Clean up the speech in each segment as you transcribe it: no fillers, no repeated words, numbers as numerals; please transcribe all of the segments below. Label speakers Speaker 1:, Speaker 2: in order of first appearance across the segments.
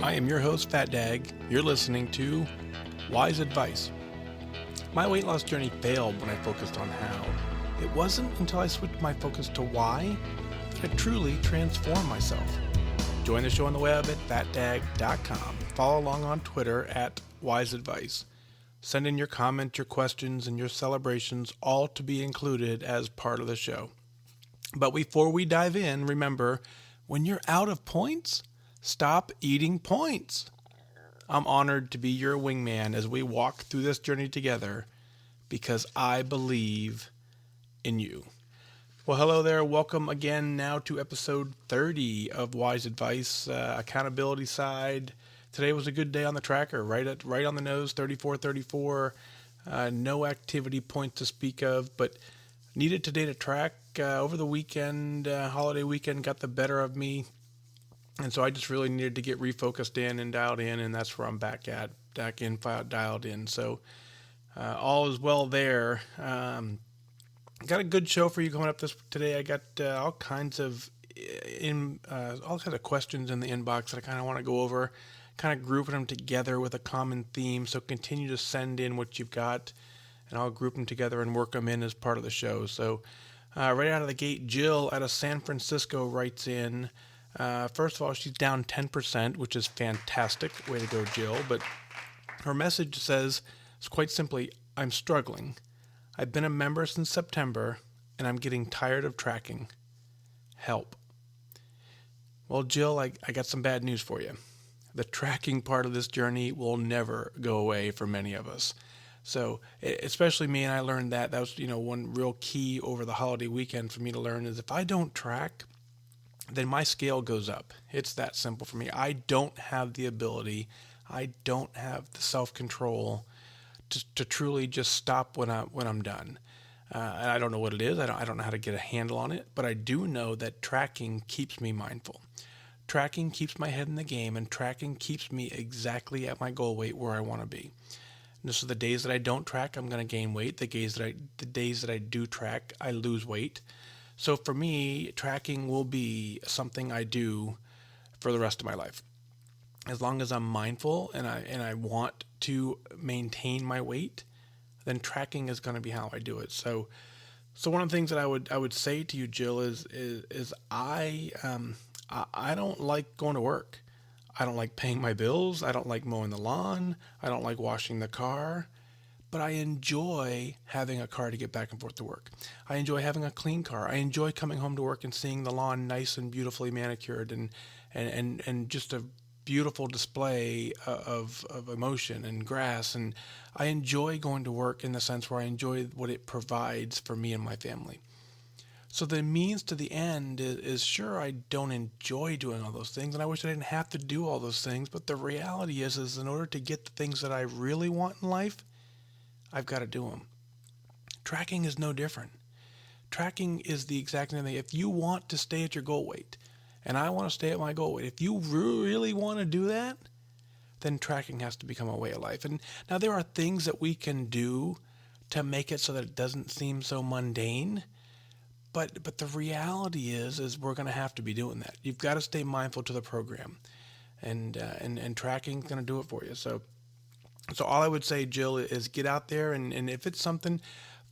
Speaker 1: I am your host, Fat Dag. You're listening to Wise Advice. My weight loss journey failed when I focused on how. It wasn't until I switched my focus to why that I truly transformed myself. Join the show on the web at fatdag.com. Follow along on Twitter at Wise Advice. Send in your comments, your questions, and your celebrations, all to be included as part of the show. But before we dive in, remember, when you're out of points, stop eating points. I'm honored to be your wingman as we walk through this journey together because I believe in you. Well, hello there. Welcome again now to episode 30 of Wise Advice, accountability side. Today was a good day on the tracker, right on the nose, 34. No activity points to speak of, but needed today to track. Over the weekend, holiday weekend got the better of me. And so I just really needed to get refocused in and dialed in, and that's where I'm back in, dialed in. So all is well there. Got a good show for you coming up today. I got all kinds of questions in the inbox that I kind of want to go over, kind of grouping them together with a common theme. So continue to send in what you've got, and I'll group them together and work them in as part of the show. So right out of the gate, Jill out of San Francisco writes in. First of all, she's down 10%, which is fantastic. Way to go, Jill. But her message says, it's quite simply, I'm struggling. I've been a member since September, and I'm getting tired of tracking. Help. Well, Jill, I got some bad news for you. The tracking part of this journey will never go away for many of us. So, especially me, and I learned that was, one real key over the holiday weekend for me to learn is if I don't track, then my scale goes up. It's that simple for me. I don't have the ability, I don't have the self-control to truly just stop when I'm done. And I don't know what it is. I don't know how to get a handle on it, but I do know that tracking keeps me mindful. Tracking keeps my head in the game, and tracking keeps me exactly at my goal weight where I want to be. And so the days that I don't track, I'm going to gain weight. The days that I do track, I lose weight. So for me, tracking will be something I do for the rest of my life. As long as I'm mindful and I want to maintain my weight, then tracking is going to be how I do it. So one of the things that I would say to you, Jill, is I don't like going to work. I don't like paying my bills. I don't like mowing the lawn. I don't like washing the car. But I enjoy having a car to get back and forth to work. I enjoy having a clean car. I enjoy coming home to work and seeing the lawn nice and beautifully manicured and just a beautiful display of emotion and grass. And I enjoy going to work in the sense where I enjoy what it provides for me and my family. So the means to the end is sure, I don't enjoy doing all those things, and I wish I didn't have to do all those things. But the reality is in order to get the things that I really want in life, I've got to do them. Tracking is no different. Tracking is the exact same thing. If you want to stay at your goal weight, and I want to stay at my goal weight, if you really want to do that, then tracking has to become a way of life. And now there are things that we can do to make it so that it doesn't seem so mundane. But the reality is we're going to have to be doing that. You've got to stay mindful to the program, and tracking's going to do it for you. So all I would say, Jill, is get out there and if it's something,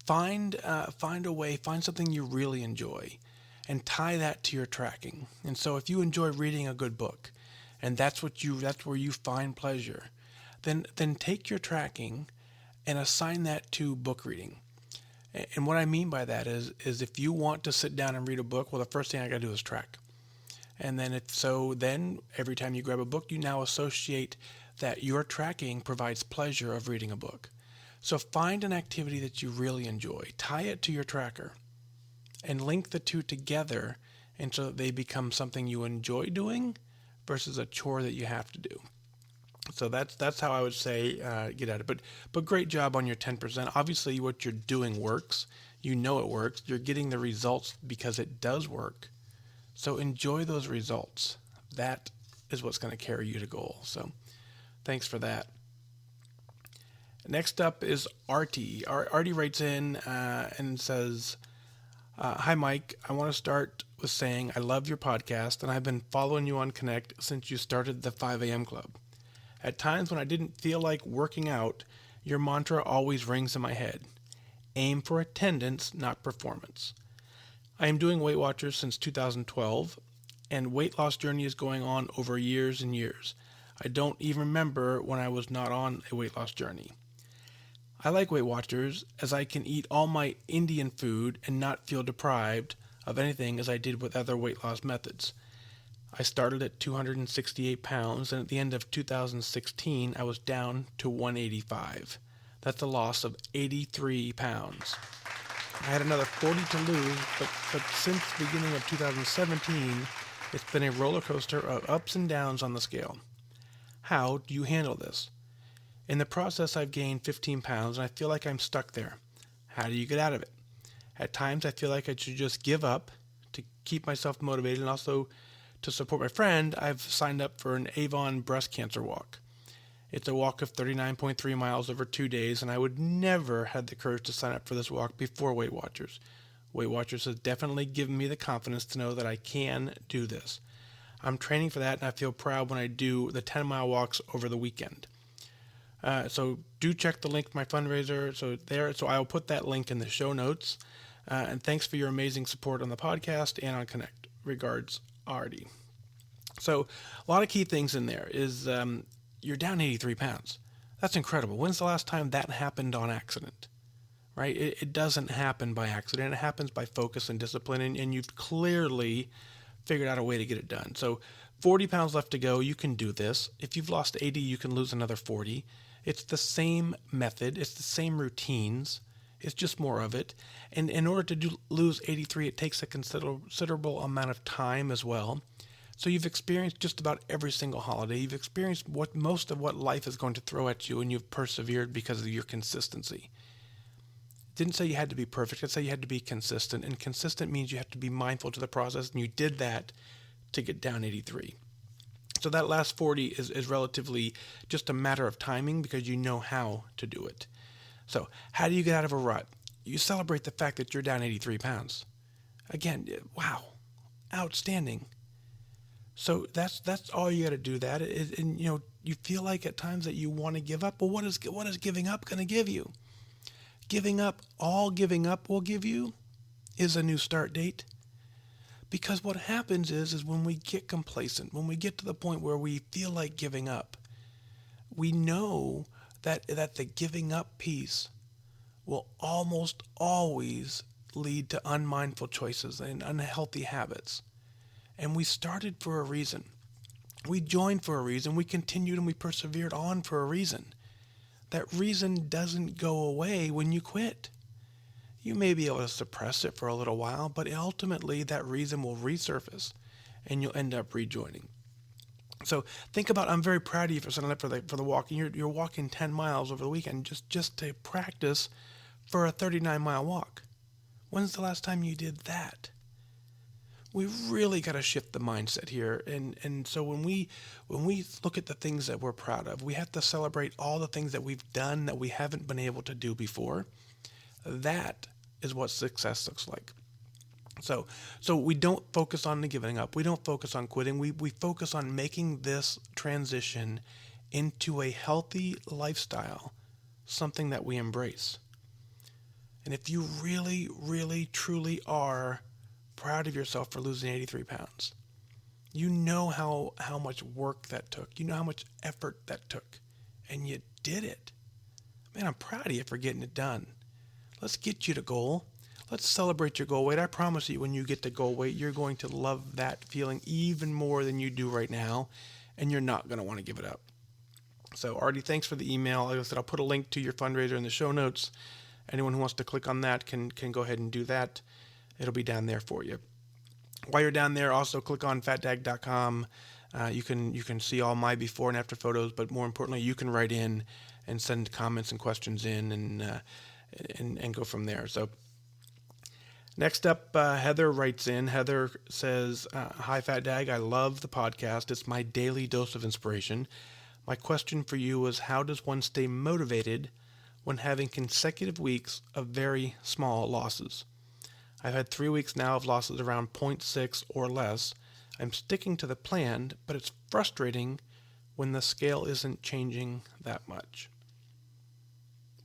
Speaker 1: find a way, find something you really enjoy, and tie that to your tracking. And so if you enjoy reading a good book, and that's where you find pleasure, then take your tracking and assign that to book reading. And what I mean by that is if you want to sit down and read a book, well, the first thing I got to do is track. And then every time you grab a book, you now associate that your tracking provides pleasure of reading a book. So find an activity that you really enjoy, tie it to your tracker, and link the two together and so that they become something you enjoy doing versus a chore that you have to do. So that's how I would say get at it. But great job on your 10%. Obviously, what you're doing works. You know it works. You're getting the results because it does work. So enjoy those results. That is what's going to carry you to goal. So thanks for that. Next up is Artie. Artie writes in and says, Hi, Mike. I want to start with saying I love your podcast, and I've been following you on Connect since you started the 5 a.m. Club. At times when I didn't feel like working out, your mantra always rings in my head. Aim for attendance, not performance. I am doing Weight Watchers since 2012, and weight loss journey is going on over years and years. I don't even remember when I was not on a weight loss journey. I like Weight Watchers as I can eat all my Indian food and not feel deprived of anything as I did with other weight loss methods. I started at 268 pounds, and at the end of 2016, I was down to 185. That's a loss of 83 pounds. I had another 40 to lose, but since the beginning of 2017, it's been a roller coaster of ups and downs on the scale. How do you handle this? In the process, I've gained 15 pounds, and I feel like I'm stuck there. How do you get out of it? At times, I feel like I should just give up to keep myself motivated, and also to support my friend, I've signed up for an Avon breast cancer walk. It's a walk of 39.3 miles over 2 days, and I would never have the courage to sign up for this walk before Weight Watchers. Weight Watchers has definitely given me the confidence to know that I can do this. I'm training for that, and I feel proud when I do the 10-mile walks over the weekend. So do check the link to my fundraiser. So I'll put that link in the show notes. And thanks for your amazing support on the podcast and on Connect. Regards, Artie. So a lot of key things in there is you're down 83 pounds. That's incredible. When's the last time that happened on accident? Right? It doesn't happen by accident. It happens by focus and discipline, and you've clearly figured out a way to get it done. So 40 pounds left to go. You can do this. If you've lost 80, you can lose another 40. It's the same method. It's the same routines. It's just more of it. And in order to lose 83, it takes a considerable amount of time as well. So you've experienced just about every single holiday. You've experienced most of what life is going to throw at you, and you've persevered because of your consistency. Didn't say you had to be perfect. It said you had to be consistent. And consistent means you have to be mindful to the process, and you did that to get down 83. So that last 40 is relatively just a matter of timing because you know how to do it. So how do you get out of a rut? You celebrate the fact that you're down 83 pounds. Again, wow, outstanding. So that's all you got to do. That and you feel like at times that you want to give up. Well, what is giving up going to give you? All giving up will give you is a new start date. Because what happens is when we get complacent, when we get to the point where we feel like giving up, we know that the giving up piece will almost always lead to unmindful choices and unhealthy habits. And we started for a reason. We joined for a reason. We continued and we persevered on for a reason. That reason doesn't go away when you quit. You may be able to suppress it for a little while, but ultimately that reason will resurface and you'll end up rejoining. So think about, I'm very proud of you for signing up for the walk. And you're walking 10 miles over the weekend just to practice for a 39-mile walk. When's the last time you did that? We really got to shift the mindset here. And so when we look at the things that we're proud of, we have to celebrate all the things that we've done that we haven't been able to do before. That is what success looks like. So we don't focus on the giving up. We don't focus on quitting. We focus on making this transition into a healthy lifestyle, something that we embrace. And if you really, really, truly are proud of yourself for losing 83 pounds, you know how much work that took. You know how much effort that took. And you did it. Man, I'm proud of you for getting it done. Let's get you to goal. Let's celebrate your goal weight. I promise you, when you get to goal weight, you're going to love that feeling even more than you do right now, and you're not going to want to give it up. So, Artie, thanks for the email. Like I said, I'll put a link to your fundraiser in the show notes. Anyone who wants to click on that can go ahead and do that. It'll be down there for you. While you're down there, also click on fatdag.com. You can see all my before and after photos, but more importantly, you can write in and send comments and questions in and go from there. So next up, Heather writes in. Heather says, hi, Fat Dag. I love the podcast. It's my daily dose of inspiration. My question for you is, how does one stay motivated when having consecutive weeks of very small losses? I've had 3 weeks now of losses around zero point 0.6 or less. I'm sticking to the plan, but it's frustrating when the scale isn't changing that much.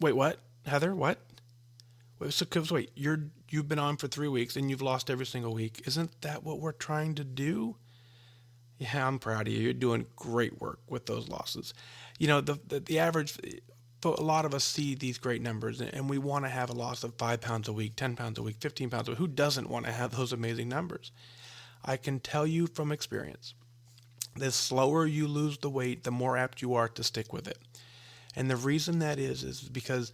Speaker 1: Wait, what? Heather, what? Wait, you've been on for 3 weeks and you've lost every single week. Isn't that what we're trying to do? Yeah, I'm proud of you. You're doing great work with those losses. The average, a lot of us see these great numbers and we want to have a loss of 5 pounds a week, 10 pounds a week, 15 pounds a week. Who doesn't want to have those amazing numbers? I can tell you from experience, the slower you lose the weight, the more apt you are to stick with it. And the reason that is because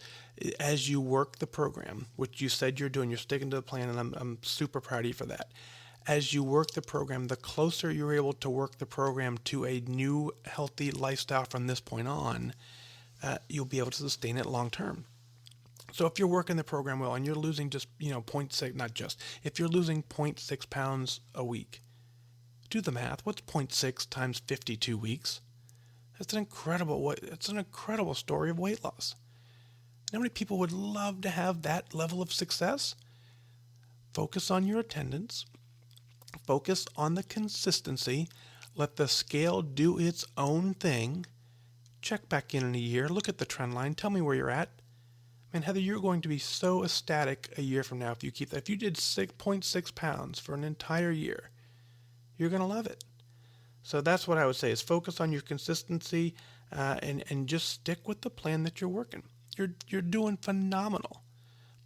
Speaker 1: as you work the program, which you said you're doing, you're sticking to the plan, and I'm super proud of you for that. As you work the program, the closer you're able to work the program to a new healthy lifestyle from this point on, you'll be able to sustain it long term. So if you're working the program well and you're losing just, 0.6, not just, if you're losing 0.6 pounds a week, do the math. What's 0.6 times 52 weeks? It's an incredible story of weight loss. How many people would love to have that level of success? Focus on your attendance. Focus on the consistency. Let the scale do its own thing. Check back in a year. Look at the trend line. Tell me where you're at. Man, Heather, you're going to be so ecstatic a year from now if you keep that. If you did 6.6 pounds for an entire year, you're going to love it. So that's what I would say is focus on your consistency and just stick with the plan that you're working. You're doing phenomenal.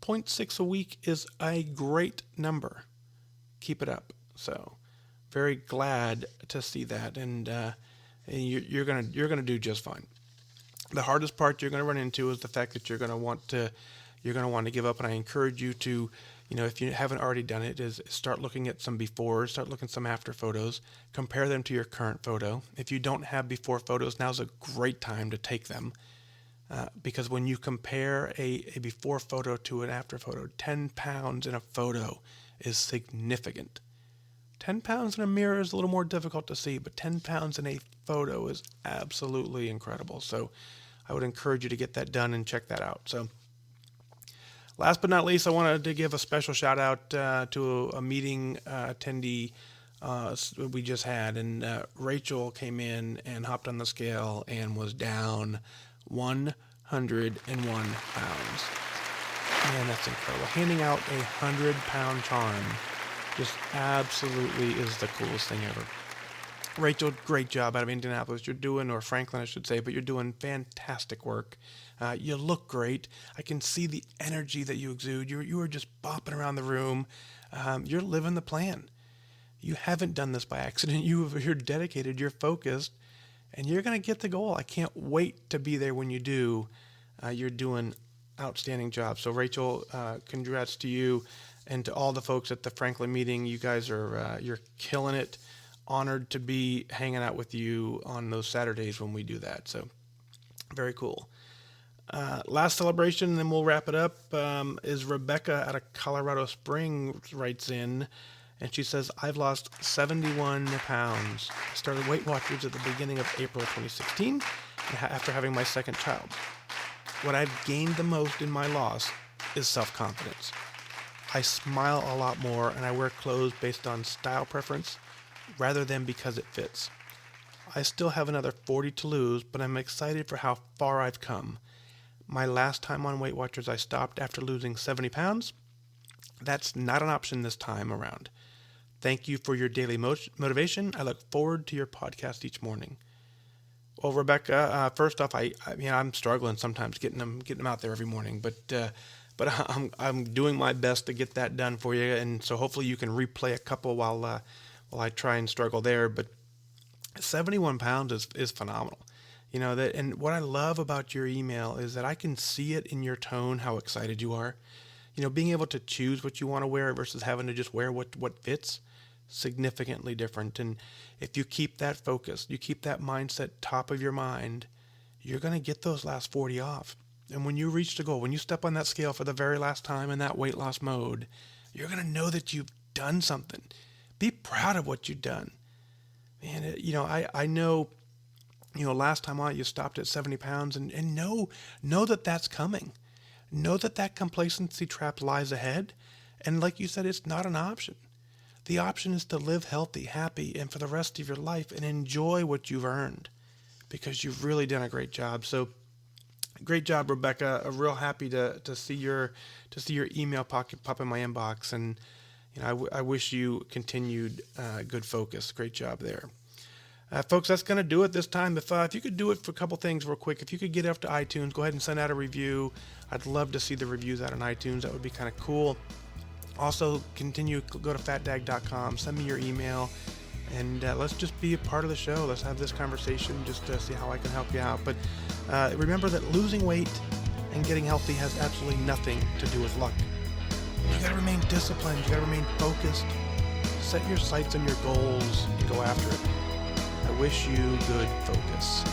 Speaker 1: 0.6 a week is a great number. Keep it up. So very glad to see that, and you're gonna do just fine. The hardest part you're going to run into is the fact that you're going to want to give up. And I encourage you to, if you haven't already done it, is start looking at some before, start looking at some after photos, compare them to your current photo. If you don't have before photos, now's a great time to take them. Because when you compare a before photo to an after photo, 10 pounds in a photo is significant. 10 pounds in a mirror is a little more difficult to see, but 10 pounds in a photo is absolutely incredible. So I would encourage you to get that done and check that out. So last but not least, I wanted to give a special shout out to a meeting attendee we just had. And Rachel came in and hopped on the scale and was down 101 pounds. Man, that's incredible. Handing out 100-pound charm just absolutely is the coolest thing ever. Rachel, great job out of Indianapolis. You're doing, or Franklin, I should say, but you're doing fantastic work. You look great. I can see the energy that you exude. You are just bopping around the room. You're living the plan. You haven't done this by accident. You're dedicated. You're focused, and you're going to get the goal. I can't wait to be there when you do. You're doing outstanding job. So Rachel, congrats to you and to all the folks at the Franklin meeting. You guys are you're killing it. Honored to be hanging out with you on those Saturdays when we do that. So very cool. Last celebration, and then we'll wrap it up, is Rebecca out of Colorado Springs writes in, and she says, I've lost 71 pounds. I started Weight Watchers at the beginning of April 2016 after having my second child. What I've gained the most in my loss is self-confidence. I smile a lot more, and I wear clothes based on style preference rather than because it fits. I still have another 40 to lose, but I'm excited for how far I've come. My last time on Weight Watchers, I stopped after losing 70 pounds. That's not an option this time around. Thank you for your daily motivation. I look forward to your podcast each morning. Well, Rebecca, first off, I'm struggling sometimes getting them out there every morning, but I'm doing my best to get that done for you, and so hopefully you can replay a couple while I try and struggle there. But 71 pounds is phenomenal. And what I love about your email is that I can see it in your tone how excited you are. Being able to choose what you want to wear versus having to just wear what fits, significantly different. And if you keep that focus, you keep that mindset top of your mind, you're going to get those last 40 off. And when you reach the goal, when you step on that scale for the very last time in that weight loss mode, you're going to know that you've done something. Be proud of what you've done. Man, I know, last time on you stopped at 70 pounds and know that that's coming. Know that complacency trap lies ahead, And like you said, it's not an option. The option is to live healthy, happy, and for the rest of your life and enjoy what you've earned because you've really done a great job. So great job, Rebecca. I'm real happy to see your email pop in my inbox, and I wish you continued good focus. Great job there. Folks, that's going to do it this time. If you could do it for a couple things real quick, if you could get up to iTunes, go ahead and send out a review. I'd love to see the reviews out on iTunes. That would be kind of cool. Also, go to fatdag.com, send me your email, and let's just be a part of the show. Let's have this conversation just to see how I can help you out. But remember that losing weight and getting healthy has absolutely nothing to do with luck. You got to remain disciplined. You got to remain focused. Set your sights on your goals and go after it. I wish you good focus.